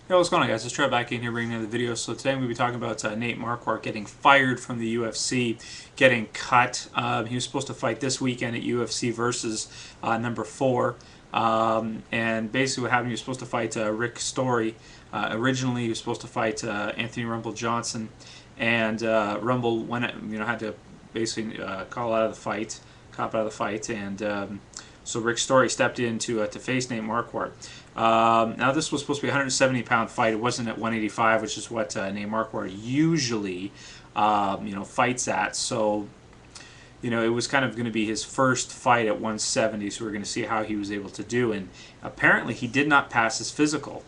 Hey, what's going on, guys? Let's try back in here bringing another video. So today I'm going to be talking about Nate Marquardt getting fired from the UFC, getting cut. He was supposed to fight this weekend at UFC versus number 4. And basically what happened, he was supposed to fight Rick Story. Originally he was supposed to fight Anthony Rumble Johnson. And Rumble had to basically call out of the fight, cop out of the fight. And so Rick Story stepped in to face Nate Marquardt. Now this was supposed to be a 170-pound fight. It wasn't at 185, which is what Nate Marquardt usually, fights at. So, it was kind of going to be his first fight at 170. So we're going to see how he was able to do. And apparently he did not pass his physical.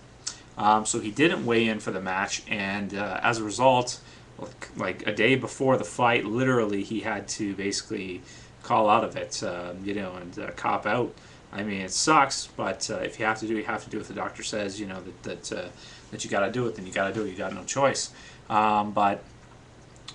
So he didn't weigh in for the match, and as a result, like a day before the fight, literally he had to basically call out of it, and cop out. I mean, it sucks, but if you have to do it, you have to do it. If the doctor says, that you got to do it, then you got to do it. You got no choice. But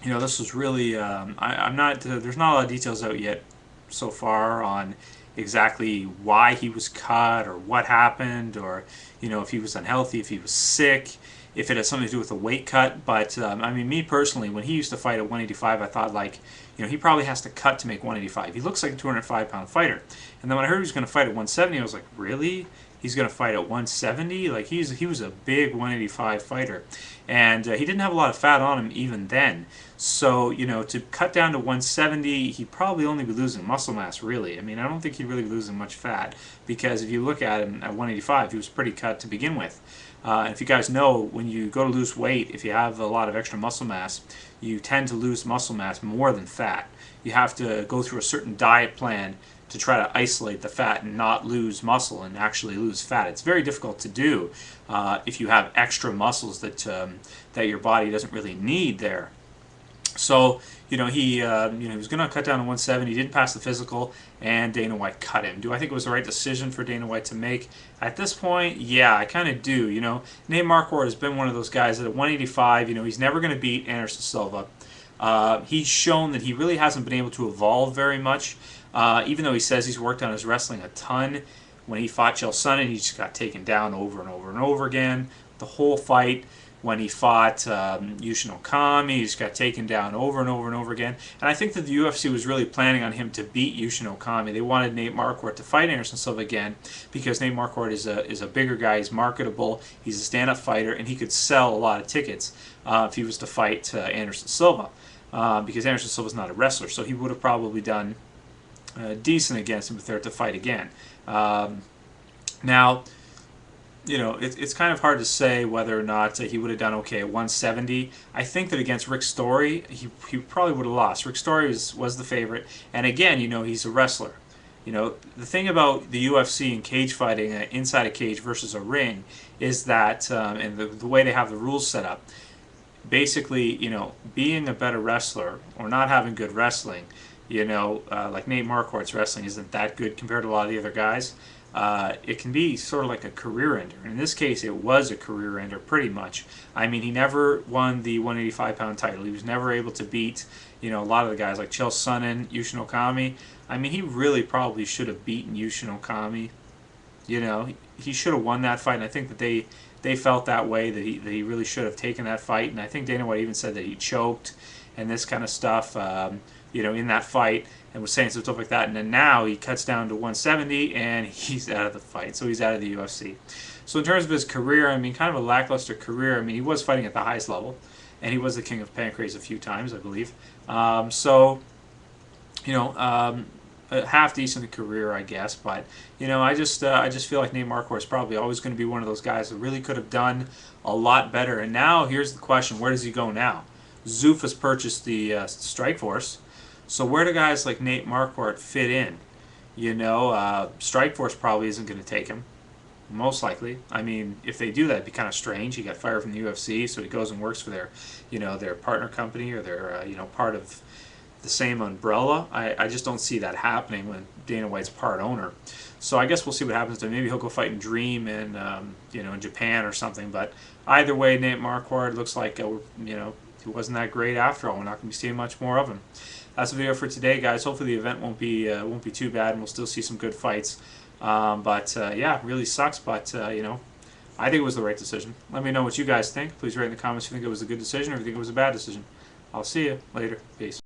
this was really, I'm not. There's not a lot of details out yet so far on exactly why he was cut or what happened, or if he was unhealthy, if he was sick, if it had something to do with a weight cut. But I mean, me personally, when he used to fight at 185, I thought, like, he probably has to cut to make 185. He looks like a 205-pound fighter. And then when I heard he was going to fight at 170, I was like, really? He's going to fight at 170? Like, he was a big 185 fighter. And he didn't have a lot of fat on him even then. So, to cut down to 170, he'd probably only be losing muscle mass, really. I mean, I don't think he'd really be losing much fat, because if you look at him at 185, he was pretty cut to begin with. And if you guys know, when you go to lose weight, if you have a lot of extra muscle mass, you tend to lose muscle mass more than fat. You have to go through a certain diet plan to try to isolate the fat and not lose muscle and actually lose fat. It's very difficult to do if you have extra muscles that your body doesn't really need there. So, he was going to cut down to 170. He didn't pass the physical, and Dana White cut him. Do I think it was the right decision for Dana White to make? At this point, yeah, I kind of do. Nate Marquardt has been one of those guys that at 185, he's never going to beat Anderson Silva. He's shown that he really hasn't been able to evolve very much, even though he says he's worked on his wrestling a ton. When he fought Chael Sonnen, he just got taken down over and over and over again. The whole fight. When he fought Yushin Okami, he just got taken down over and over and over again. And I think that the UFC was really planning on him to beat Yushin Okami. They wanted Nate Marquardt to fight Anderson Silva again, because Nate Marquardt is a bigger guy. He's marketable. He's a stand-up fighter, and he could sell a lot of tickets if he was to fight Anderson Silva, because Anderson Silva's not a wrestler, so he would have probably done decent against him if they were to fight again. Now, it's kind of hard to say whether or not he would have done okay at 170. I think that against Rick Story, he probably would have lost. Rick Story was the favorite. And again, he's a wrestler. The thing about the UFC and cage fighting, inside a cage versus a ring, is that, and the way they have the rules set up, basically, being a better wrestler or not having good wrestling, like Nate Marquardt's wrestling isn't that good compared to a lot of the other guys. It can be sort of like a career ender. In this case, it was a career ender, pretty much. I mean, he never won the 185-pound title. He was never able to beat, a lot of the guys like Chael Sonnen, Yushin Okami. I mean, he really probably should have beaten Yushin Okami. He should have won that fight, and I think that they felt that way, that he really should have taken that fight. And I think Dana White even said that he choked and this kind of stuff, in that fight, and was saying some stuff like that. And then now he cuts down to 170, and he's out of the fight. So he's out of the UFC. So in terms of his career, I mean, kind of a lackluster career. I mean, he was fighting at the highest level, and he was the king of pancrase a few times, I believe. A half decent career, I guess. But I just feel like Nate Marquardt is probably always going to be one of those guys that really could have done a lot better. And now here's the question: where does he go now? Zoof has purchased the Strikeforce. So where do guys like Nate Marquardt fit in? Strikeforce probably isn't going to take him, most likely. I mean, if they do that, it'd be kind of strange. He got fired from the UFC, so he goes and works for their partner company, or their part of the same umbrella. I just don't see that happening when Dana White's part owner. So I guess we'll see what happens to him. Maybe he'll go fight in Dream in in Japan or something. But either way, Nate Marquardt looks like he wasn't that great after all. We're not going to be seeing much more of him. That's the video for today, guys. Hopefully the event won't be too bad, and we'll still see some good fights. Yeah, it really sucks, but I think it was the right decision. Let me know what you guys think. Please write in the comments if you think it was a good decision or if you think it was a bad decision. I'll see you later. Peace.